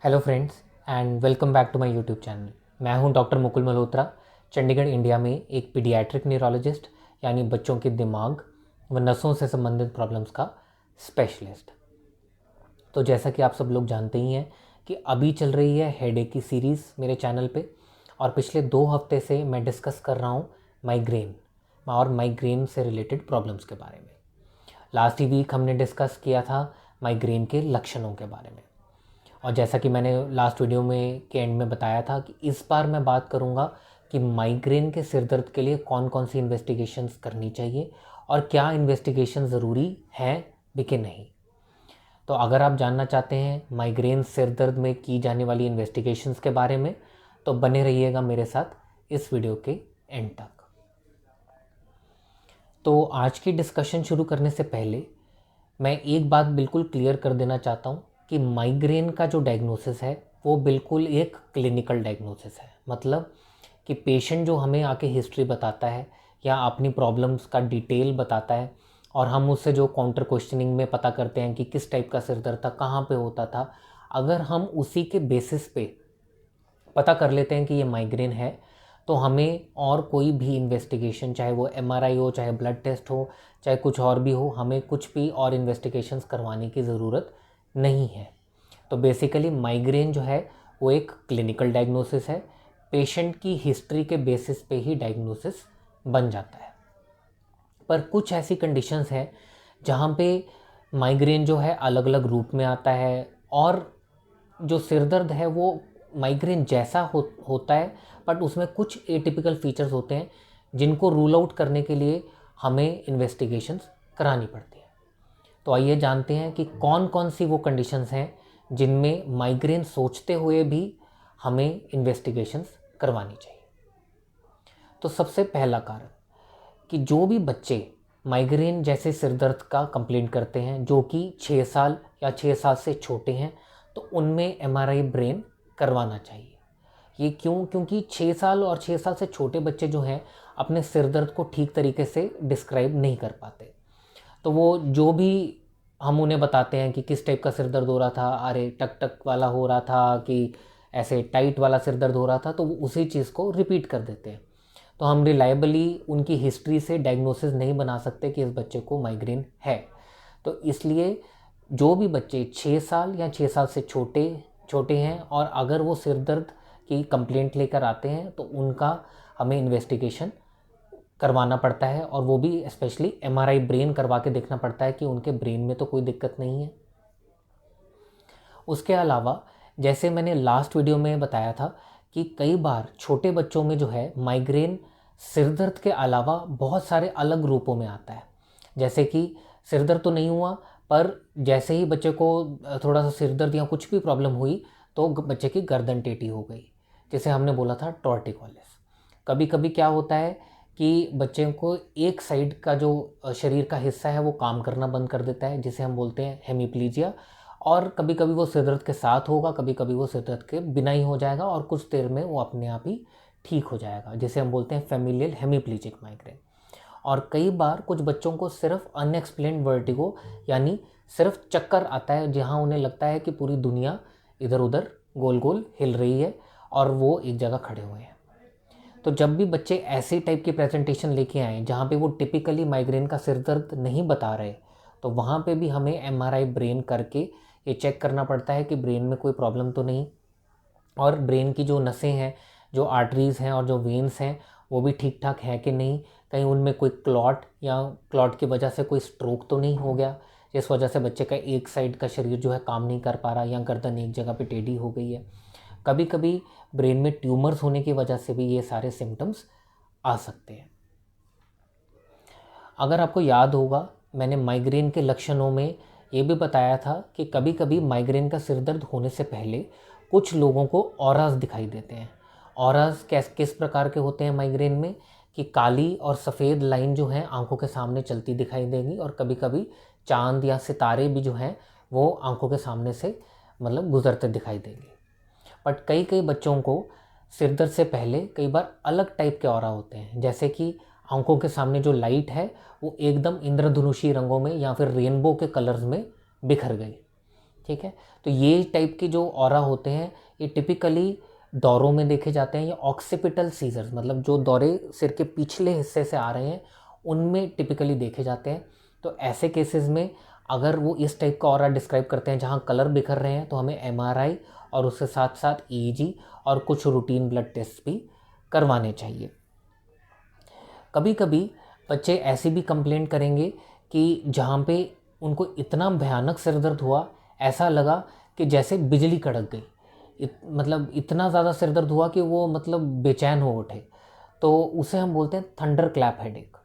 Hello friends and welcome back to my YouTube channel. मैं हूं doctor Mukul Malhotra, Chandigarh India में एक पीडियाट्रिक न्यूरोलॉजिस्ट यानी बच्चों के दिमाग व नसों से संबंधित प्रॉब्लम्स का स्पेशलिस्ट। तो जैसा कि आप सब लोग जानते ही हैं कि अभी चल रही है हेडेक की सीरीज़ मेरे चैनल पे, और पिछले 2 हफ्ते से मैं डिस्कस कर रहा हूँ माइग्रेन और माइग्रेन से रिलेटेड प्रॉब्लम्स के बारे में। लास्ट ही वीक हमने डिस्कस किया था माइग्रेन के लक्षणों के बारे में, और जैसा कि मैंने लास्ट वीडियो में के एंड में बताया था कि इस बार मैं बात करूंगा कि माइग्रेन के सिर दर्द के लिए कौन कौन सी इन्वेस्टिगेशंस करनी चाहिए और क्या इन्वेस्टिगेशन ज़रूरी है भी कि नहीं। तो अगर आप जानना चाहते हैं माइग्रेन सिर दर्द में की जाने वाली इन्वेस्टिगेशंस के बारे में, तो बने रहिएगा मेरे साथ इस वीडियो के एंड तक। तो आज की डिस्कशन शुरू करने से पहले मैं एक बात बिल्कुल क्लियर कर देना चाहता हूँ कि माइग्रेन का जो डायग्नोसिस है वो बिल्कुल एक क्लिनिकल डायग्नोसिस है। मतलब कि पेशेंट जो हमें आके हिस्ट्री बताता है या अपनी प्रॉब्लम्स का डिटेल बताता है और हम उससे जो काउंटर क्वेश्चनिंग में पता करते हैं कि किस टाइप का सिर दर्द था, कहाँ पे होता था, अगर हम उसी के बेसिस पे पता कर लेते हैं कि ये माइग्रेन है, तो हमें और कोई भी इन्वेस्टिगेशन, चाहे वो एमआरआई हो, चाहे ब्लड टेस्ट हो, चाहे कुछ और भी हो, हमें कुछ भी और इन्वेस्टिगेशंस करवाने की ज़रूरत नहीं है। तो बेसिकली माइग्रेन जो है वो एक क्लिनिकल डायग्नोसिस है। पेशेंट की हिस्ट्री के बेसिस पे ही डायग्नोसिस बन जाता है। पर कुछ ऐसी कंडीशंस हैं जहाँ पे माइग्रेन जो है अलग अलग रूप में आता है, और जो सिर दर्द है वो माइग्रेन जैसा होता है, बट उसमें कुछ एटिपिकल फीचर्स होते हैं जिनको रूल आउट करने के लिए हमें इन्वेस्टिगेशंस करानी पड़ती है। तो आइए जानते हैं कि कौन कौन सी वो कंडीशंस हैं जिनमें माइग्रेन सोचते हुए भी हमें इन्वेस्टिगेशंस करवानी चाहिए। तो सबसे पहला कारण कि जो भी बच्चे माइग्रेन जैसे सिर दर्द का कंप्लेंट करते हैं जो कि 6 साल या 6 साल से छोटे हैं, तो उनमें एमआरआई ब्रेन करवाना चाहिए। ये क्यों? क्योंकि 6 साल और 6 साल से छोटे बच्चे जो हैं अपने सिर दर्द को ठीक तरीके से डिस्क्राइब नहीं कर पाते। तो वो जो भी हम उन्हें बताते हैं कि किस टाइप का सिर दर्द हो रहा था, अरे टक टक वाला हो रहा था कि ऐसे टाइट वाला सिर दर्द हो रहा था, तो वो उसी चीज़ को रिपीट कर देते हैं। तो हम रिलायबली उनकी हिस्ट्री से डायग्नोसिस नहीं बना सकते कि इस बच्चे को माइग्रेन है। तो इसलिए जो भी बच्चे 6 साल या 6 साल से छोटे हैं और अगर वो सिर दर्द की कंप्लेंट लेकर आते हैं, तो उनका हमें इन्वेस्टिगेशन करवाना पड़ता है, और वो भी स्पेशली एमआरआई ब्रेन करवा के देखना पड़ता है कि उनके ब्रेन में तो कोई दिक्कत नहीं है। उसके अलावा जैसे मैंने लास्ट वीडियो में बताया था कि कई बार छोटे बच्चों में जो है माइग्रेन सिर दर्द के अलावा बहुत सारे अलग रूपों में आता है। जैसे कि सिर दर्द तो नहीं हुआ, पर जैसे ही बच्चे को थोड़ा सा सिर दर्द या कुछ भी प्रॉब्लम हुई तो बच्चे की गर्दन टेढ़ी हो गई, जैसे हमने बोला था टॉर्टिकोलिस। कभी कभी क्या होता है कि बच्चे को एक साइड का जो शरीर का हिस्सा है वो काम करना बंद कर देता है, जिसे हम बोलते हैं हेमीप्लीजिया। और कभी कभी वो सिर दर्द के साथ होगा, कभी कभी वो सिर दर्द के बिना ही हो जाएगा, और कुछ देर में वो अपने आप ही ठीक हो जाएगा, जिसे हम बोलते हैं फेमिलियल हेमीप्लीजिक माइग्रेन। और कई बार कुछ बच्चों को सिर्फ अनएक्सप्लेन्ड वर्टिगो यानी सिर्फ चक्कर आता है, जहाँ उन्हें लगता है कि पूरी दुनिया इधर उधर गोल गोल हिल रही है और वो एक जगह खड़े हुए हैं। तो जब भी बच्चे ऐसे टाइप की प्रेजेंटेशन लेके आए जहाँ पे वो टिपिकली माइग्रेन का सिर दर्द नहीं बता रहे, तो वहाँ पे भी हमें एमआरआई ब्रेन करके ये चेक करना पड़ता है कि ब्रेन में कोई प्रॉब्लम तो नहीं, और ब्रेन की जो नसें हैं, जो आर्टरीज़ हैं और जो वेन्स हैं, वो भी ठीक ठाक है कि नहीं, कहीं उनमें कोई क्लॉट या क्लॉट की वजह से कोई स्ट्रोक तो नहीं हो गया, जिस वजह से बच्चे का एक साइड का शरीर जो है काम नहीं कर पा रहा, या गर्दन एक जगह पे टेढ़ी हो गई है। कभी कभी ब्रेन में ट्यूमर्स होने की वजह से भी ये सारे सिम्टम्स आ सकते हैं। अगर आपको याद होगा, मैंने माइग्रेन के लक्षणों में ये भी बताया था कि कभी कभी माइग्रेन का सिर दर्द होने से पहले कुछ लोगों को ऑरास दिखाई देते हैं। ऑरास किस प्रकार के होते हैं माइग्रेन में, कि काली और सफ़ेद लाइन जो है आंखों के सामने चलती दिखाई देगी, और कभी कभी चांद या सितारे भी जो हैं वो आंखों के सामने से मतलब गुजरते दिखाई देंगे। बट कई कई बच्चों को सिर दर्द से पहले कई बार अलग टाइप के ऑरा होते हैं, जैसे कि आंखों के सामने जो लाइट है वो एकदम इंद्रधनुषी रंगों में या फिर रेनबो के कलर्स में बिखर गई। ठीक है। तो ये टाइप के जो ऑरा होते हैं ये टिपिकली दौरों में देखे जाते हैं, या ऑक्सीपिटल सीजर्स मतलब जो दौरे सिर के पिछले हिस्से से आ रहे हैं उनमें टिपिकली देखे जाते हैं। तो ऐसे केसेस में अगर वो इस टाइप का ऑरा डिस्क्राइब करते हैं जहाँ कलर बिखर रहे हैं, तो हमें एमआरआई और उसके साथ साथ ईईजी और कुछ रूटीन ब्लड टेस्ट भी करवाने चाहिए। कभी कभी बच्चे ऐसी भी कंप्लेंट करेंगे कि जहाँ पे उनको इतना भयानक सिर दर्द हुआ, ऐसा लगा कि जैसे बिजली कड़क गई, मतलब इतना ज़्यादा सिर दर्द हुआ कि वो मतलब बेचैन हो उठे, तो उसे हम बोलते हैं थंडर क्लैप हेडेक।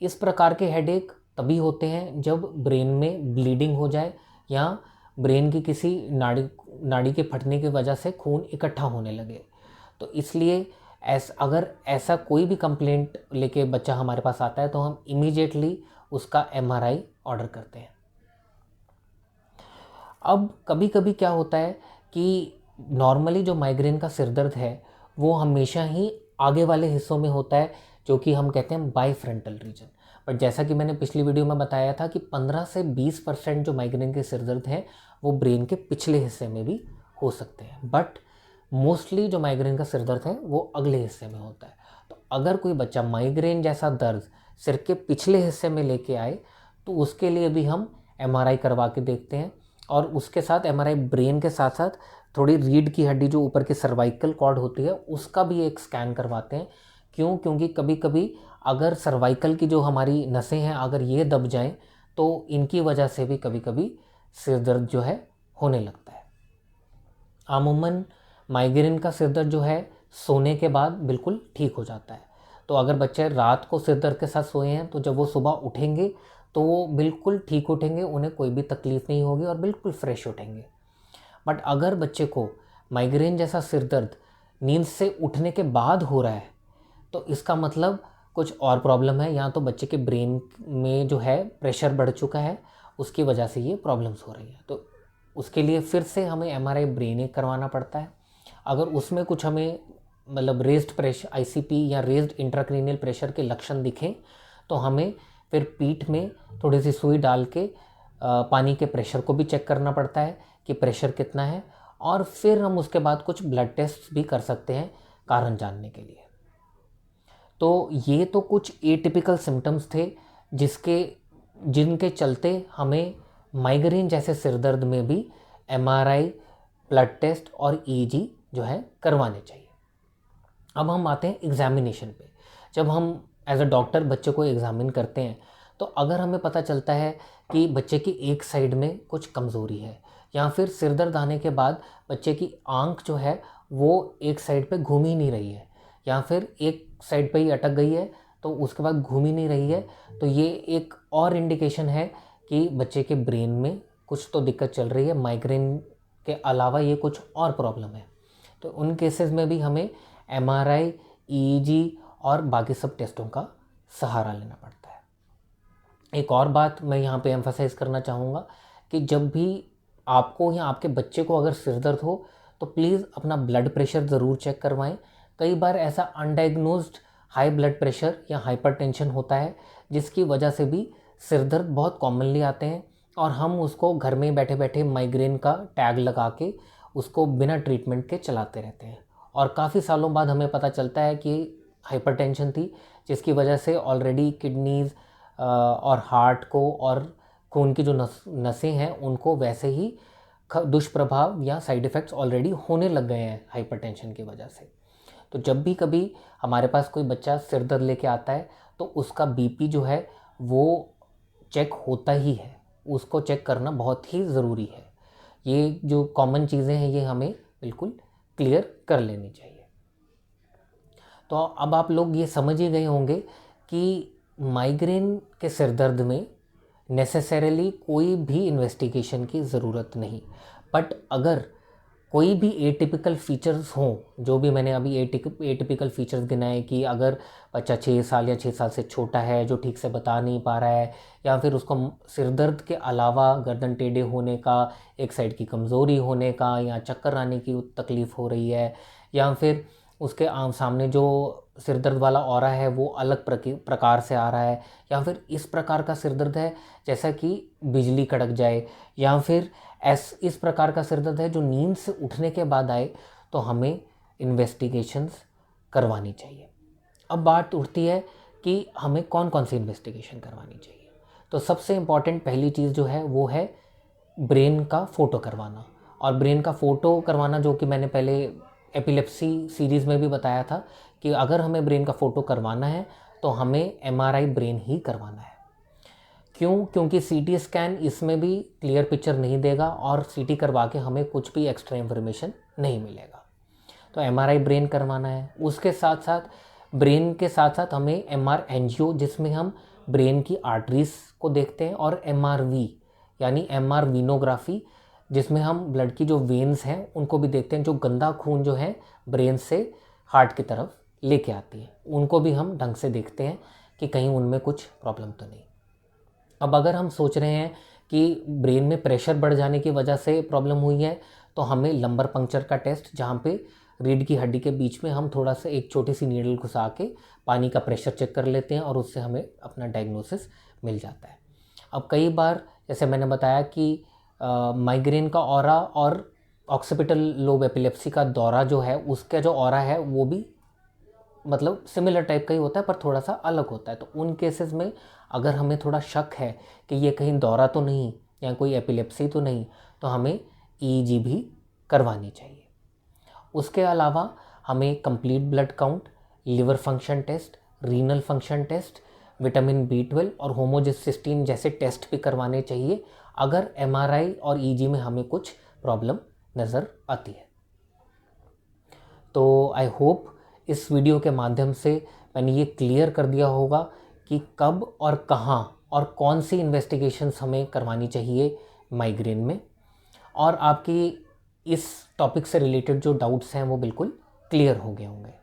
इस प्रकार के हेडेक तभी होते हैं जब ब्रेन में ब्लीडिंग हो जाए या ब्रेन की किसी नाड़ी के फटने की वजह से खून इकट्ठा होने लगे। तो इसलिए अगर ऐसा कोई भी कंप्लेंट लेके बच्चा हमारे पास आता है तो हम इमीडिएटली उसका एमआरआई ऑर्डर करते हैं। अब कभी कभी क्या होता है कि नॉर्मली जो माइग्रेन का सिर दर्द है वो हमेशा ही आगे वाले हिस्सों में होता है, जो कि हम कहते हैं बाईफ्रंटल रीजन। बट जैसा कि मैंने पिछली वीडियो में बताया था कि 15 से 20% जो माइग्रेन के सिर दर्द हैं वो ब्रेन के पिछले हिस्से में भी हो सकते हैं, बट मोस्टली जो माइग्रेन का सिर दर्द है वो अगले हिस्से में होता है। तो अगर कोई बच्चा माइग्रेन जैसा दर्द सिर के पिछले हिस्से में लेके आए तो उसके लिए भी हम एमआरआई करवा के देखते हैं, और उसके साथ एमआरआई ब्रेन के साथ साथ थोड़ी रीढ़ की हड्डी जो ऊपर की सर्वाइकल कॉर्ड होती है उसका भी एक स्कैन करवाते हैं। क्यों? क्योंकि कभी कभी अगर सर्वाइकल की जो हमारी नसें हैं अगर ये दब जाएं तो इनकी वजह से भी कभी कभी सिर दर्द जो है होने लगता है। अमूमन माइग्रेन का सिर दर्द जो है सोने के बाद बिल्कुल ठीक हो जाता है। तो अगर बच्चे रात को सिर दर्द के साथ सोए हैं तो जब वो सुबह उठेंगे तो वो बिल्कुल ठीक उठेंगे, उन्हें कोई भी तकलीफ़ नहीं होगी और बिल्कुल फ्रेश उठेंगे। बट अगर बच्चे को माइग्रेन जैसा सिर दर्द नींद से उठने के बाद हो रहा है तो इसका मतलब कुछ और प्रॉब्लम है, या तो बच्चे के ब्रेन में जो है प्रेशर बढ़ चुका है, उसकी वजह से ये प्रॉब्लम्स हो रही हैं। तो उसके लिए फिर से हमें एमआरआई ब्रेन करवाना पड़ता है। अगर उसमें कुछ हमें मतलब रेज्ड प्रेशर आईसीपी या रेज्ड इंट्राक्रेनियल प्रेशर के लक्षण दिखें तो हमें फिर पीठ में थोड़ी सी सुई डाल के पानी के प्रेशर को भी चेक करना पड़ता है कि प्रेशर कितना है, और फिर हम उसके बाद कुछ ब्लड टेस्ट भी कर सकते हैं कारण जानने के लिए। तो ये तो कुछ एटिपिकल सिम्टम्स थे जिनके चलते हमें माइग्रेन जैसे सिर दर्द में भी एमआरआई, ब्लड टेस्ट और ईईजी जो है करवाने चाहिए। अब हम आते हैं एग्जामिनेशन पे। जब हम एज अ डॉक्टर बच्चे को एग्जामिन करते हैं तो अगर हमें पता चलता है कि बच्चे की एक साइड में कुछ कमज़ोरी है, या फिर सिर दर्द आने के बाद बच्चे की आंख जो है वो एक साइड पे घूम ही नहीं रही है, या फिर एक साइड पे ही अटक गई है तो उसके बाद घूम ही नहीं रही है, तो ये एक और इंडिकेशन है कि बच्चे के ब्रेन में कुछ तो दिक्कत चल रही है, माइग्रेन के अलावा ये कुछ और प्रॉब्लम है। तो उन केसेस में भी हमें एमआरआई, ईईजी और बाकी सब टेस्टों का सहारा लेना पड़ता है। एक और बात मैं यहाँ पे एम्फसाइज़ करना चाहूँगा कि जब भी आपको या आपके बच्चे को अगर सिर दर्द हो तो प्लीज़ अपना ब्लड प्रेशर ज़रूर चेक करवाएं। कई बार ऐसा अनडायग्नोज्ड हाई ब्लड प्रेशर या हाइपरटेंशन होता है जिसकी वजह से भी सिर दर्द बहुत कॉमनली आते हैं, और हम उसको घर में बैठे बैठे माइग्रेन का टैग लगा के उसको बिना ट्रीटमेंट के चलाते रहते हैं, और काफ़ी सालों बाद हमें पता चलता है कि हाइपरटेंशन थी जिसकी वजह से ऑलरेडी किडनीज़ और हार्ट को और खून की जो नसें हैं उनको वैसे ही दुष्प्रभाव या साइड इफ़ेक्ट्स ऑलरेडी होने लग गए हैं हाइपरटेंशन की वजह से। तो जब भी कभी हमारे पास कोई बच्चा सिर दर्द लेके आता है तो उसका बीपी जो है वो चेक होता ही है, उसको चेक करना बहुत ही ज़रूरी है। ये जो कॉमन चीज़ें हैं ये हमें बिल्कुल क्लियर कर लेनी चाहिए। तो अब आप लोग ये समझ ही गए होंगे कि माइग्रेन के सिर दर्द में नेसेसरीली कोई भी इन्वेस्टिगेशन की ज़रूरत नहीं, बट अगर कोई भी एटिपिकल फीचर्स हों, जो भी मैंने अभी एटिपिकल फीचर्स गिनाए कि अगर बच्चा 6 साल या 6 साल से छोटा है जो ठीक से बता नहीं पा रहा है, या फिर उसको सिर दर्द के अलावा गर्दन टेढ़े होने का, एक साइड की कमज़ोरी होने का, या चक्कर आने की तकलीफ़ हो रही है, या फिर उसके सामने जो सिर दर्द वाला ऑरा है वो अलग प्रकार से आ रहा है, या फिर इस प्रकार का सिर दर्द है जैसा कि बिजली कड़क जाए, या फिर इस प्रकार का सिर दर्द है जो नींद से उठने के बाद आए, तो हमें इन्वेस्टिगेशंस करवानी चाहिए। अब बात उठती है कि हमें कौन कौन सी इन्वेस्टिगेशन करवानी चाहिए। तो सबसे इम्पॉर्टेंट पहली चीज़ जो है वो है ब्रेन का फ़ोटो करवाना। और ब्रेन का फ़ोटो करवाना, जो कि मैंने पहले एपिलेप्सी सीरीज़ में भी बताया था कि अगर हमें ब्रेन का फ़ोटो करवाना है तो हमें एमआरआई ब्रेन ही करवाना है। क्यों? क्योंकि सीटी स्कैन इसमें भी क्लियर पिक्चर नहीं देगा और सीटी करवा के हमें कुछ भी एक्स्ट्रा इन्फॉर्मेशन नहीं मिलेगा। तो एमआरआई ब्रेन करवाना है। उसके साथ साथ ब्रेन के साथ साथ हमें एमआर एंजियो, जिसमें हम ब्रेन की आर्टरीज को देखते हैं, और एमआरवी यानी एमआर वीनोग्राफी, जिसमें हम ब्लड की जो वेन्स हैं उनको भी देखते हैं, जो गंदा खून जो है ब्रेन से हार्ट की तरफ लेके आती है, उनको भी हम ढंग से देखते हैं कि कहीं उनमें कुछ प्रॉब्लम तो नहीं। अब अगर हम सोच रहे हैं कि ब्रेन में प्रेशर बढ़ जाने की वजह से प्रॉब्लम हुई है, तो हमें लंबर पंक्चर का टेस्ट, जहाँ पे रीढ़ की हड्डी के बीच में हम थोड़ा सा एक छोटी सी नीडल घुसा के पानी का प्रेशर चेक कर लेते हैं और उससे हमें अपना डायग्नोसिस मिल जाता है। अब कई बार जैसे मैंने बताया कि माइग्रेन का ऑरा और ऑक्सीपिटल लोब एपिलेप्सी का दौरा जो है, उसका जो ऑरा है वो भी मतलब सिमिलर टाइप का ही होता है पर थोड़ा सा अलग होता है। तो उन केसेस में अगर हमें थोड़ा शक है कि ये कहीं दौरा तो नहीं या कोई एपिलेप्सी तो नहीं, तो हमें ईईजी भी करवानी चाहिए। उसके अलावा हमें complete blood count, liver function test, renal function test, vitamin B12 और होमोसिस्टीन जैसे टेस्ट भी करवाने चाहिए अगर एमआरआई और ईजी में हमें कुछ प्रॉब्लम नज़र आती है। तो आई होप इस वीडियो के माध्यम से मैंने ये क्लियर कर दिया होगा कि कब और कहाँ और कौन सी इन्वेस्टिगेशंस हमें करवानी चाहिए माइग्रेन में, और आपकी इस टॉपिक से रिलेटेड जो डाउट्स हैं वो बिल्कुल क्लियर हो गए होंगे।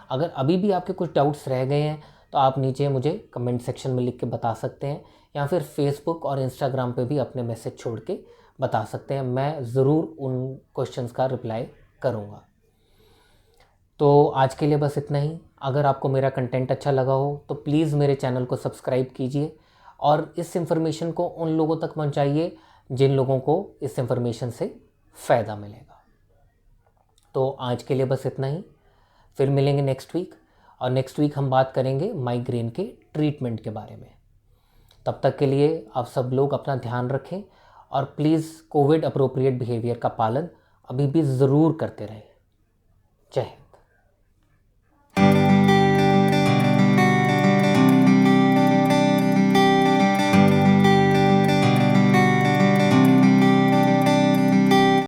अगर अभी भी आपके कुछ डाउट्स रह गए हैं तो आप नीचे मुझे कमेंट सेक्शन में लिख के बता सकते हैं, या फिर फेसबुक और इंस्टाग्राम पे भी अपने मैसेज छोड़ के बता सकते हैं। मैं ज़रूर उन क्वेश्चंस का रिप्लाई करूँगा। तो आज के लिए बस इतना ही। अगर आपको मेरा कंटेंट अच्छा लगा हो तो प्लीज़ मेरे चैनल को सब्सक्राइब कीजिए और इस इन्फॉर्मेशन को उन लोगों तक पहुंचाइए जिन लोगों को इस इन्फॉर्मेशन से फ़ायदा मिलेगा। तो आज के लिए बस इतना ही। फिर मिलेंगे नेक्स्ट वीक, और नेक्स्ट वीक हम बात करेंगे माइग्रेन के ट्रीटमेंट के बारे में। तब तक के लिए आप सब लोग अपना ध्यान रखें और प्लीज़ कोविड अप्रोप्रिएट बिहेवियर का पालन अभी भी ज़रूर करते रहें। जय हिंद।